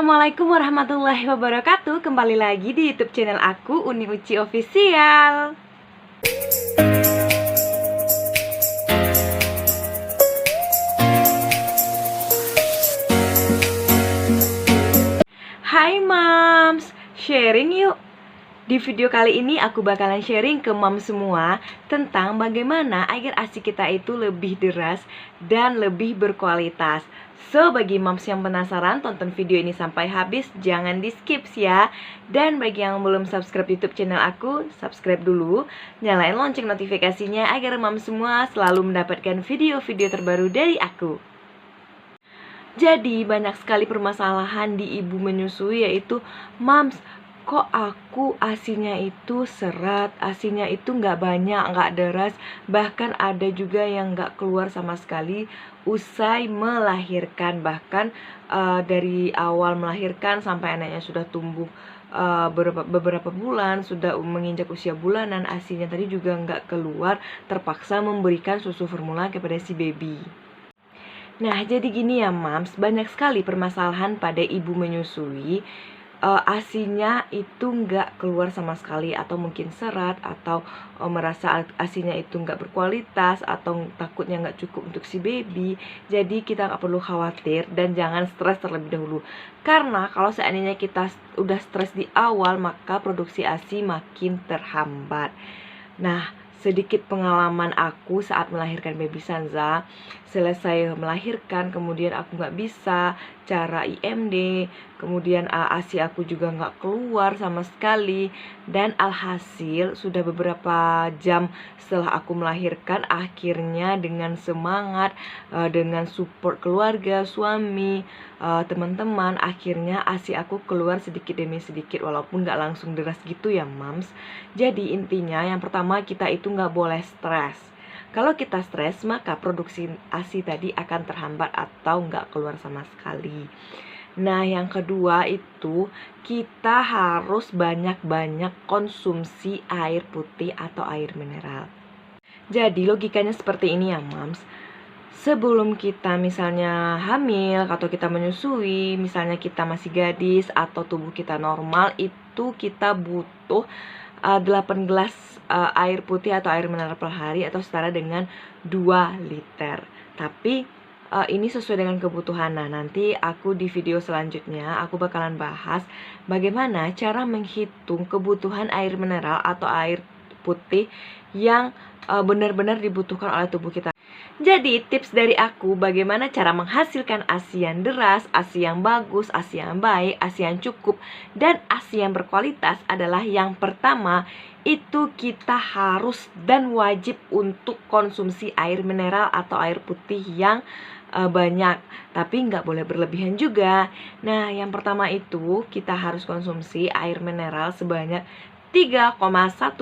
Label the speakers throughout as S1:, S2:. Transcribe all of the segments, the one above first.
S1: Assalamualaikum warahmatullahi wabarakatuh. Kembali lagi di YouTube channel aku, Uni Uci Official. Hai Mams, sharing yuk. Di video kali ini aku bakalan sharing ke mom semua tentang bagaimana agar ASI kita itu lebih deras dan lebih berkualitas. So, bagi moms yang penasaran, tonton video ini sampai habis, jangan di skip ya. Dan bagi yang belum subscribe YouTube channel aku, subscribe dulu, nyalain lonceng notifikasinya agar mom semua selalu mendapatkan video-video terbaru dari aku. Jadi banyak sekali permasalahan di ibu menyusui, yaitu Mams, kok aku ASINya itu seret, ASINya itu nggak banyak, nggak deras, bahkan ada juga yang nggak keluar sama sekali usai melahirkan. Bahkan dari awal melahirkan sampai anaknya sudah tumbuh beberapa bulan, sudah menginjak usia bulanan, ASINya tadi juga nggak keluar, terpaksa memberikan susu formula kepada si baby. Nah, jadi gini ya Mams, banyak sekali permasalahan pada ibu menyusui. ASINya itu nggak keluar sama sekali, atau mungkin seret, atau merasa ASINya itu nggak berkualitas, atau takutnya nggak cukup untuk si baby. Jadi kita nggak perlu khawatir dan jangan stres terlebih dahulu. Karena kalau seandainya kita udah stres di awal, maka produksi ASI makin terhambat. Nah, sedikit pengalaman aku saat melahirkan baby Sanza. Selesai melahirkan, kemudian aku nggak bisa cara IMD, kemudian ASI aku juga nggak keluar sama sekali. Dan alhasil sudah beberapa jam setelah aku melahirkan, akhirnya dengan semangat, dengan support keluarga, suami, teman-teman, akhirnya ASI aku keluar sedikit demi sedikit, walaupun nggak langsung deras gitu ya Mams. Jadi intinya yang pertama, kita itu nggak boleh stres. Kalau kita stres, maka produksi ASI tadi akan terhambat atau nggak keluar sama sekali. Nah, yang kedua itu kita harus banyak-banyak konsumsi air putih atau air mineral. Jadi logikanya seperti ini ya Mams. Sebelum kita misalnya hamil atau kita menyusui, misalnya kita masih gadis atau tubuh kita normal, itu kita butuh 8 gelas air putih atau air mineral per hari, atau setara dengan 2 liter. Tapi ini sesuai dengan kebutuhan. Nah, nanti aku di video selanjutnya aku bakalan bahas bagaimana cara menghitung kebutuhan air mineral atau air putih yang benar-benar dibutuhkan oleh tubuh kita. Jadi tips dari aku bagaimana cara menghasilkan ASI yang deras, ASI yang bagus, ASI yang baik, ASI yang cukup, dan ASI yang berkualitas adalah yang pertama, itu kita harus dan wajib untuk konsumsi air mineral atau air putih yang banyak, tapi nggak boleh berlebihan juga. Nah, yang pertama itu kita harus konsumsi air mineral sebanyak 3,1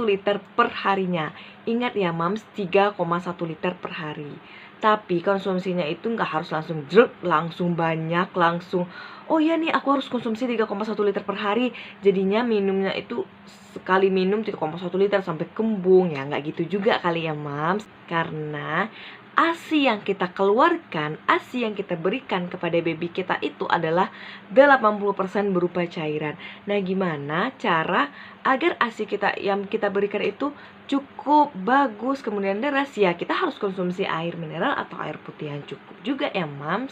S1: liter per harinya. Ingat ya Mams, 3,1 liter per hari. Tapi konsumsinya itu nggak harus langsung langsung banyak, langsung oh ya nih aku harus konsumsi 3,1 liter per hari. Jadinya minumnya itu sekali minum 3,1 liter sampai kembung. Ya nggak gitu juga kali ya Mams. Karena ASI yang kita keluarkan, ASI yang kita berikan kepada baby kita itu adalah 80% berupa cairan. Nah, gimana cara agar ASI kita yang kita berikan itu cukup, bagus, kemudian deras? Ya, kita harus konsumsi air mineral atau air putih yang cukup juga ya, Mams.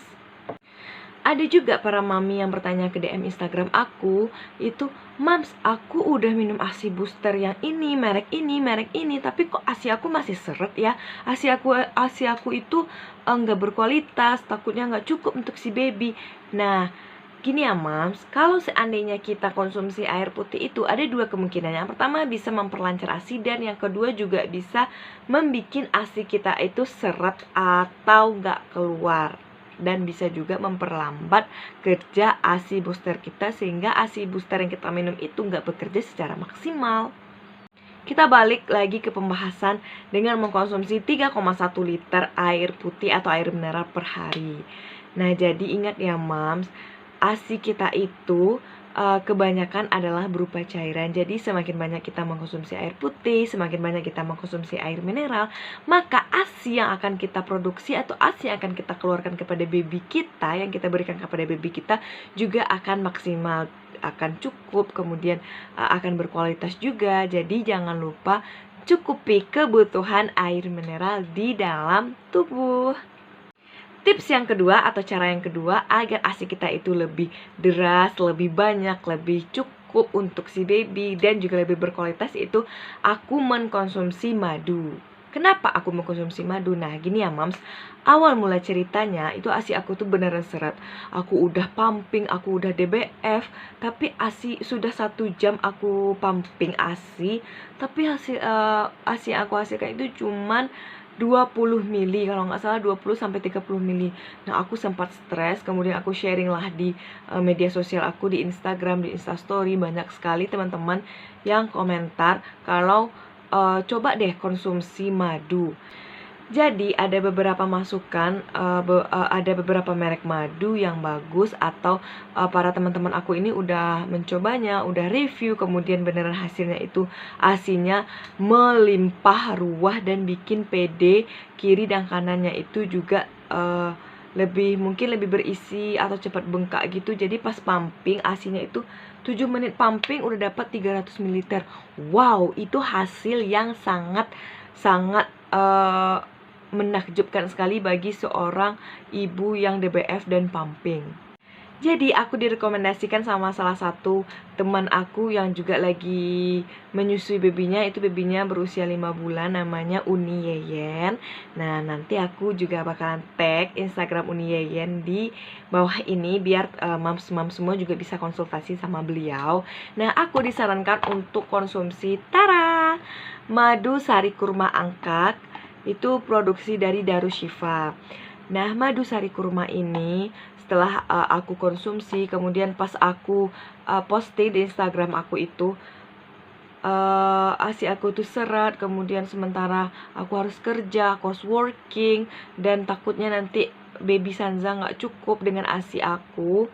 S1: Ada juga para mami yang bertanya ke DM Instagram aku, itu, Mams, aku udah minum ASI booster yang ini, merek ini, tapi kok ASI aku masih seret ya? ASI aku itu nggak berkualitas, takutnya nggak cukup untuk si baby. Nah, gini ya Mams, kalau seandainya kita konsumsi air putih itu ada dua kemungkinan. Yang pertama bisa memperlancar ASI, dan yang kedua juga bisa membuat ASI kita itu seret atau nggak keluar. Dan bisa juga memperlambat kerja ASI booster kita, sehingga ASI booster yang kita minum itu nggak bekerja secara maksimal. Kita balik lagi ke pembahasan dengan mengkonsumsi 3,1 liter air putih atau air mineral per hari. Nah, jadi ingat ya Mams, ASI kita itu kebanyakan adalah berupa cairan. Jadi semakin banyak kita mengkonsumsi air putih, semakin banyak kita mengkonsumsi air mineral, maka ASI yang akan kita produksi atau ASI yang akan kita keluarkan kepada baby kita, yang kita berikan kepada baby kita juga akan maksimal, akan cukup, kemudian akan berkualitas juga. Jadi jangan lupa cukupi kebutuhan air mineral di dalam tubuh. Tips yang kedua atau cara yang kedua agar ASI kita itu lebih deras, lebih banyak, lebih cukup untuk si baby dan juga lebih berkualitas, itu aku mengkonsumsi madu. Kenapa aku mengkonsumsi madu? Nah gini ya Mams, awal mula ceritanya itu ASI aku tuh beneran seret. Aku udah pumping, aku udah DBF, tapi ASI sudah 1 jam aku pumping ASI, tapi hasil ASI aku hasilkan itu cuman 20 mili, kalau nggak salah 20 sampai 30 mili. Nah aku sempat stres, kemudian aku sharing lah di media sosial aku, di Instagram, di Instastory. Banyak sekali teman-teman yang komentar kalau coba deh konsumsi madu. Jadi ada beberapa masukan, ada beberapa merek madu yang bagus, atau para teman-teman aku ini udah mencobanya, udah review, kemudian beneran hasilnya itu ASINya melimpah ruah dan bikin pede kiri dan kanannya itu juga mungkin lebih berisi atau cepat bengkak gitu. Jadi pas pumping ASINya itu 7 menit pumping udah dapat 300 ml. Wow, itu hasil yang sangat menakjubkan sekali bagi seorang ibu yang DBF dan pumping. Jadi aku direkomendasikan sama salah satu teman aku yang juga lagi menyusui babynya. Itu babynya berusia 5 bulan, namanya Uni Yeyen. Nah nanti aku juga bakalan tag Instagram Uni Yeyen di bawah ini, biar mams-mams semua juga bisa konsultasi sama beliau. Nah aku disarankan untuk konsumsi madu sari kurma angkat. Itu produksi dari Darushifa. Nah madu sari kurma ini setelah aku konsumsi, kemudian pas aku posting di Instagram aku itu, ASI aku tuh seret. Kemudian sementara aku harus kerja, aku harus working, dan takutnya nanti baby Sanza nggak cukup dengan ASI aku.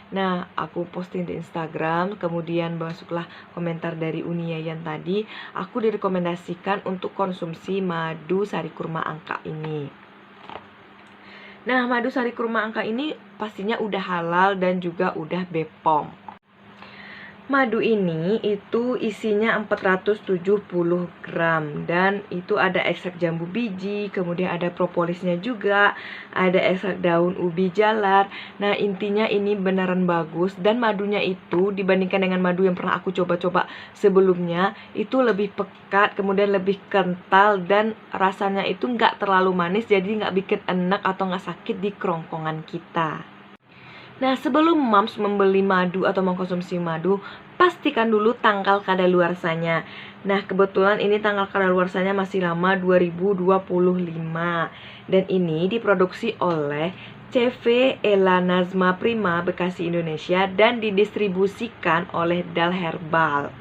S1: Nah aku posting di Instagram, kemudian masuklah komentar dari Uni Yayan tadi. Aku direkomendasikan untuk konsumsi madu sari kurma angka ini. Nah madu sari kurma angka ini pastinya udah halal dan juga udah BPOM. Madu ini itu isinya 470 gram, dan itu ada ekstrak jambu biji, kemudian ada propolisnya juga, ada ekstrak daun ubi jalar. Nah intinya ini beneran bagus, dan madunya itu dibandingkan dengan madu yang pernah aku coba-coba sebelumnya itu lebih pekat, kemudian lebih kental, dan rasanya itu nggak terlalu manis, jadi nggak bikin enak atau nggak sakit di kerongkongan kita. Nah sebelum Mams membeli madu atau mengkonsumsi madu, pastikan dulu tanggal kadaluarsanya. Nah kebetulan ini tanggal kadaluarsanya masih lama, 2025. Dan ini diproduksi oleh CV Ella Nazma Prima Bekasi Indonesia dan didistribusikan oleh Dal Herbal.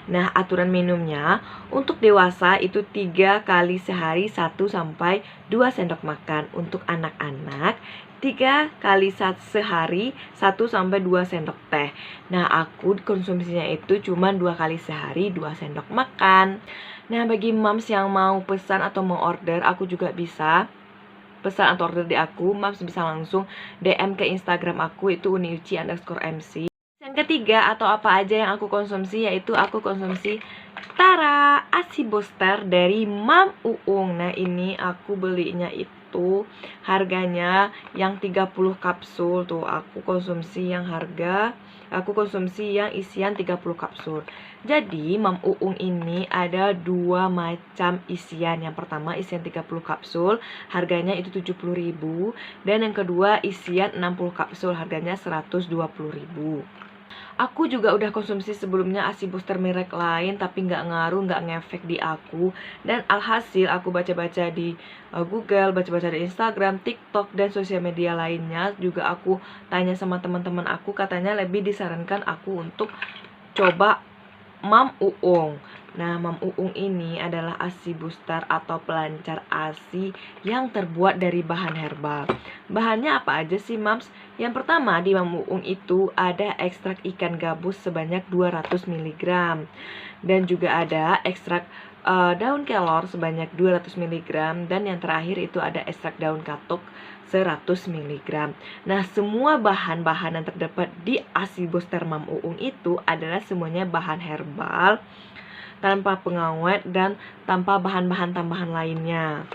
S1: Nah aturan minumnya untuk dewasa itu 3 kali sehari 1 sampai 2 sendok makan. Untuk anak-anak 3 kali sehari 1 sampai 2 sendok teh. Nah aku konsumsinya itu cuma 2 kali sehari 2 sendok makan. Nah bagi moms yang mau pesan atau mau order, aku juga bisa pesan atau order di aku. Moms bisa langsung DM ke Instagram aku, itu uniuci_mc. Yang ketiga atau apa aja yang aku konsumsi, yaitu aku konsumsi Tara ASI Booster dari Mam Uung. Nah ini aku belinya itu harganya yang 30 kapsul tuh. Aku konsumsi yang isian 30 kapsul. Jadi Mam Uung ini ada 2 macam isian. Yang pertama isian 30 kapsul, harganya itu 70.000. Dan yang kedua isian 60 kapsul, harganya 120.000. Aku juga udah konsumsi sebelumnya ASI Booster merek lain, tapi nggak ngaruh, nggak ngefek di aku. Dan alhasil aku baca-baca di Google, baca-baca di Instagram, TikTok, dan sosial media lainnya. Juga aku tanya sama teman-teman aku, katanya lebih disarankan aku untuk coba Mam Uung. Nah, Mam Uung ini adalah ASI booster atau pelancar ASI yang terbuat dari bahan herbal. Bahannya apa aja sih, Mams? Yang pertama, di Mam Uung itu ada ekstrak ikan gabus sebanyak 200 mg. Dan juga ada ekstrak daun kelor sebanyak 200 mg. Dan yang terakhir itu ada ekstrak daun katuk 100 mg. Nah, semua bahan-bahan yang terdapat di ASI booster Mam Uung itu adalah semuanya bahan herbal, tanpa pengawet dan tanpa bahan-bahan tambahan lainnya.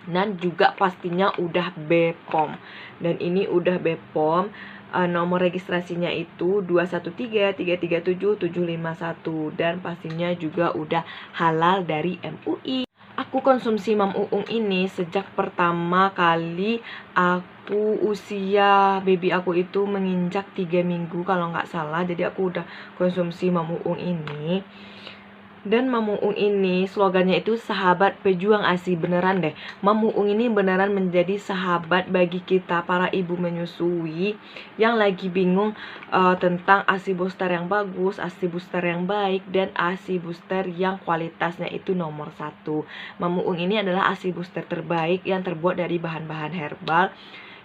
S1: Dan juga pastinya udah BPOM. Dan ini udah BPOM. Nomor registrasinya itu 213337751 dan pastinya juga udah halal dari MUI. Aku konsumsi Mam Uung ini sejak pertama kali usia baby aku itu menginjak 3 minggu kalau nggak salah. Jadi aku udah konsumsi Mam Uung ini. Dan Mam Uung ini slogannya itu sahabat pejuang ASI. Beneran deh, Mam Uung ini beneran menjadi sahabat bagi kita para ibu menyusui yang lagi bingung tentang ASI booster yang bagus, ASI booster yang baik, dan ASI booster yang kualitasnya itu nomor 1. Mam Uung ini adalah ASI booster terbaik yang terbuat dari bahan-bahan herbal,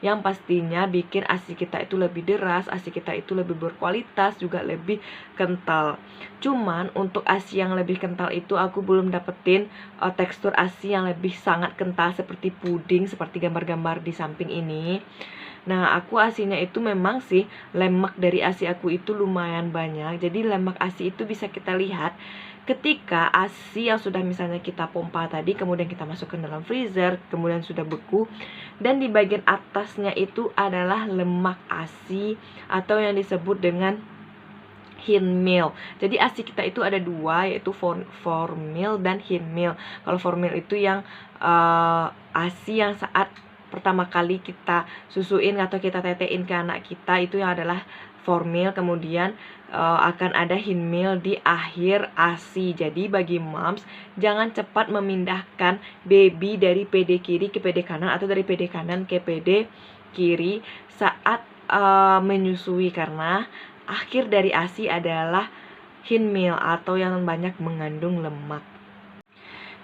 S1: yang pastinya bikin ASI kita itu lebih deras, ASI kita itu lebih berkualitas, juga lebih kental. Cuman untuk ASI yang lebih kental itu aku belum dapetin tekstur ASI yang lebih sangat kental seperti puding, seperti gambar-gambar di samping ini. Nah, aku ASInya itu memang sih lemak dari ASI aku itu lumayan banyak. Jadi lemak ASI itu bisa kita lihat ketika ASI yang sudah misalnya kita pompa tadi, kemudian kita masukkan dalam freezer, kemudian sudah beku, dan di bagian atasnya itu adalah lemak ASI atau yang disebut dengan hin meal. Jadi ASI kita itu ada dua, yaitu formil dan hin meal. Kalau formil itu yang ASI yang saat pertama kali kita susuin atau kita tetein ke anak kita, itu yang adalah formil. Kemudian akan ada hin meal di akhir ASI. Jadi bagi moms, jangan cepat memindahkan baby dari PD kiri ke PD kanan atau dari PD kanan ke PD kiri saat menyusui, karena akhir dari ASI adalah hin meal atau yang banyak mengandung lemak.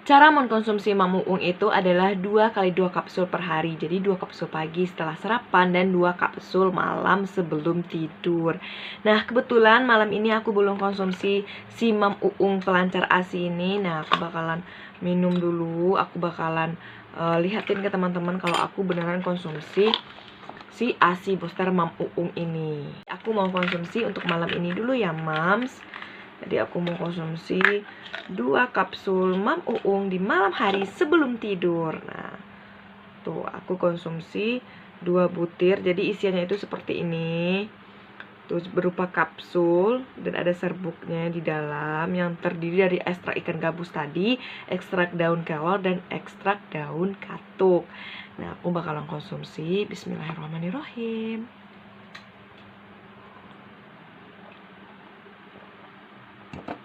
S1: Cara mengkonsumsi Mam Uung itu adalah 2 kali 2 kapsul per hari. Jadi 2 kapsul pagi setelah sarapan dan 2 kapsul malam sebelum tidur. Nah, kebetulan malam ini aku belum konsumsi si Mam Uung pelancar ASI ini. Nah, aku bakalan minum dulu. Aku bakalan lihatin ke teman-teman kalau aku beneran konsumsi si ASI booster Mam Uung ini. Aku mau konsumsi untuk malam ini dulu ya, Mams. Jadi aku mau konsumsi 2 kapsul Mam Uung di malam hari sebelum tidur. Nah, tuh aku konsumsi 2 butir. Jadi isiannya itu seperti ini. Terus berupa kapsul dan ada serbuknya di dalam yang terdiri dari ekstrak ikan gabus tadi, ekstrak daun kelor, dan ekstrak daun katuk. Nah, aku bakalan konsumsi. Bismillahirrahmanirrahim.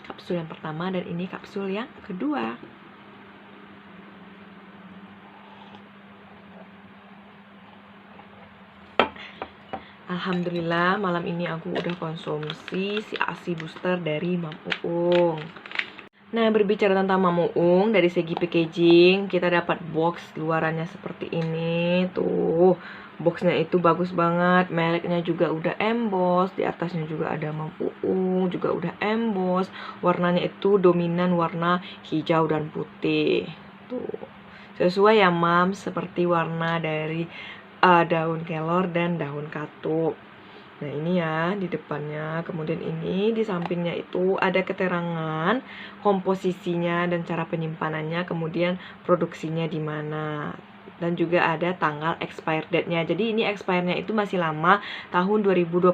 S1: Kapsul yang pertama dan ini kapsul yang kedua. Alhamdulillah, malam ini aku udah konsumsi si ASI booster dari Mam Uung. Nah, berbicara tentang Mam Uung, dari segi packaging, kita dapat box luarannya seperti ini. Tuh, boxnya itu bagus banget, mereknya juga udah emboss, di atasnya juga ada Mam Uung, juga udah emboss. Warnanya itu dominan warna hijau dan putih. Tuh, sesuai ya, Mam, seperti warna dari daun kelor dan daun katuk. Nah, ini ya di depannya. Kemudian ini di sampingnya itu ada keterangan komposisinya dan cara penyimpanannya, kemudian produksinya di mana. Dan juga ada tanggal expire date-nya. Jadi ini expire-nya itu masih lama, tahun 2025.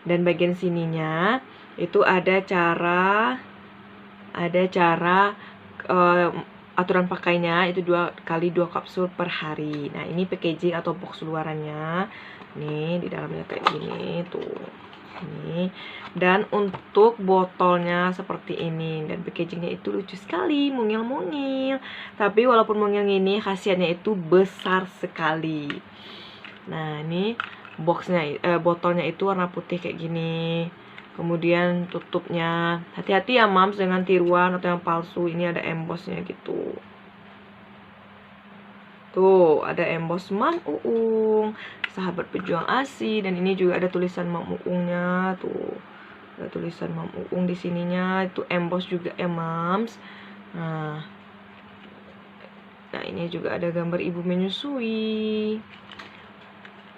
S1: Dan bagian sininya itu ada cara aturan pakainya, itu 2 kali 2 kapsul per hari. Nah, ini packaging atau box luarannya. Nih, di dalamnya kayak gini tuh. Ini. Dan untuk botolnya seperti ini, dan packagingnya itu lucu sekali, mungil-mungil. Tapi walaupun mungil gini, khasiatnya itu besar sekali. Nah, ini boxnya botolnya itu warna putih kayak gini. Kemudian tutupnya, hati-hati ya mams dengan tiruan atau yang palsu. Ini ada embossnya gitu. Tuh, ada emboss Mam Uung, sahabat pejuang ASI, dan ini juga ada tulisan Mam Uungnya. Tuh, ada tulisan Mam Uung di sininya. Itu emboss juga ya mams. Nah, ini juga ada gambar ibu menyusui.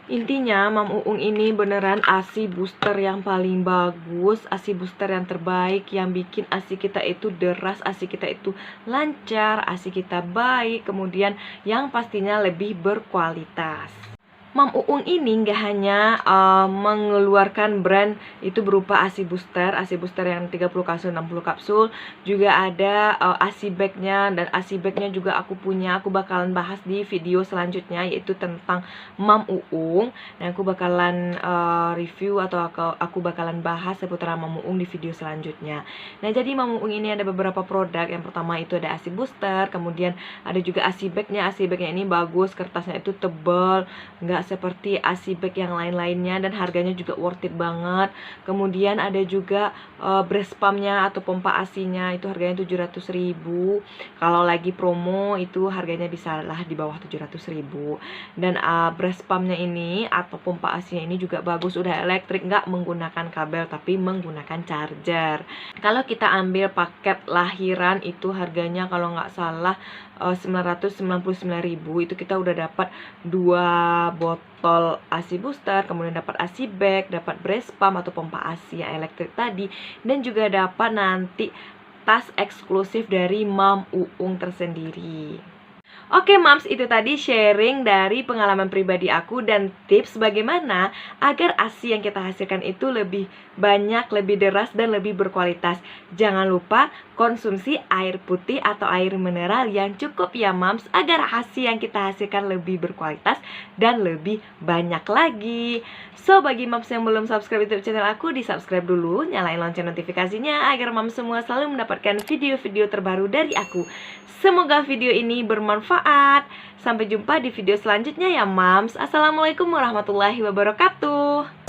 S1: Intinya Mam Uung ini beneran ASI booster yang paling bagus, ASI booster yang terbaik, yang bikin ASI kita itu deras, ASI kita itu lancar, ASI kita baik, kemudian yang pastinya lebih berkualitas. Mam Uung ini nggak hanya mengeluarkan brand itu berupa ASI booster yang 30 kapsul, 60 kapsul, juga ada ASI bagnya, dan ASI bagnya juga aku punya. Aku bakalan bahas di video selanjutnya, yaitu tentang Mam Uung. Dan aku bakalan review atau aku bakalan bahas seputar Mam Uung di video selanjutnya. Nah, jadi Mam Uung ini ada beberapa produk. Yang pertama itu ada ASI booster, kemudian ada juga ASI bagnya. ASI bagnya ini bagus, kertasnya itu tebal, nggak seperti ASI bag yang lain-lainnya, dan harganya juga worth it banget. Kemudian ada juga breast pumpnya atau pompa ASI-nya, itu harganya 700.000. Kalau lagi promo itu harganya bisa lah di bawah 700.000. Dan breast pumpnya ini atau pompa ASI-nya ini juga bagus, udah elektrik, nggak menggunakan kabel tapi menggunakan charger. Kalau kita ambil paket lahiran itu harganya kalau nggak salah 999.000. Itu kita udah dapat 2 botol ASI booster, kemudian dapat ASI bag, dapat breast pump atau pompa ASI yang elektrik tadi, dan juga dapat nanti tas eksklusif dari Mam Uung tersendiri. Oke mams, itu tadi sharing dari pengalaman pribadi aku dan tips bagaimana agar ASI yang kita hasilkan itu lebih banyak, lebih deras, dan lebih berkualitas. Jangan lupa konsumsi air putih atau air mineral yang cukup ya mams, agar ASI yang kita hasilkan lebih berkualitas dan lebih banyak lagi. So, bagi mams yang belum subscribe YouTube channel aku, di subscribe dulu, nyalain lonceng notifikasinya agar mams semua selalu mendapatkan video-video terbaru dari aku. Semoga video ini bermanfaat. Sampai jumpa di video selanjutnya ya mams. Assalamualaikum warahmatullahi wabarakatuh.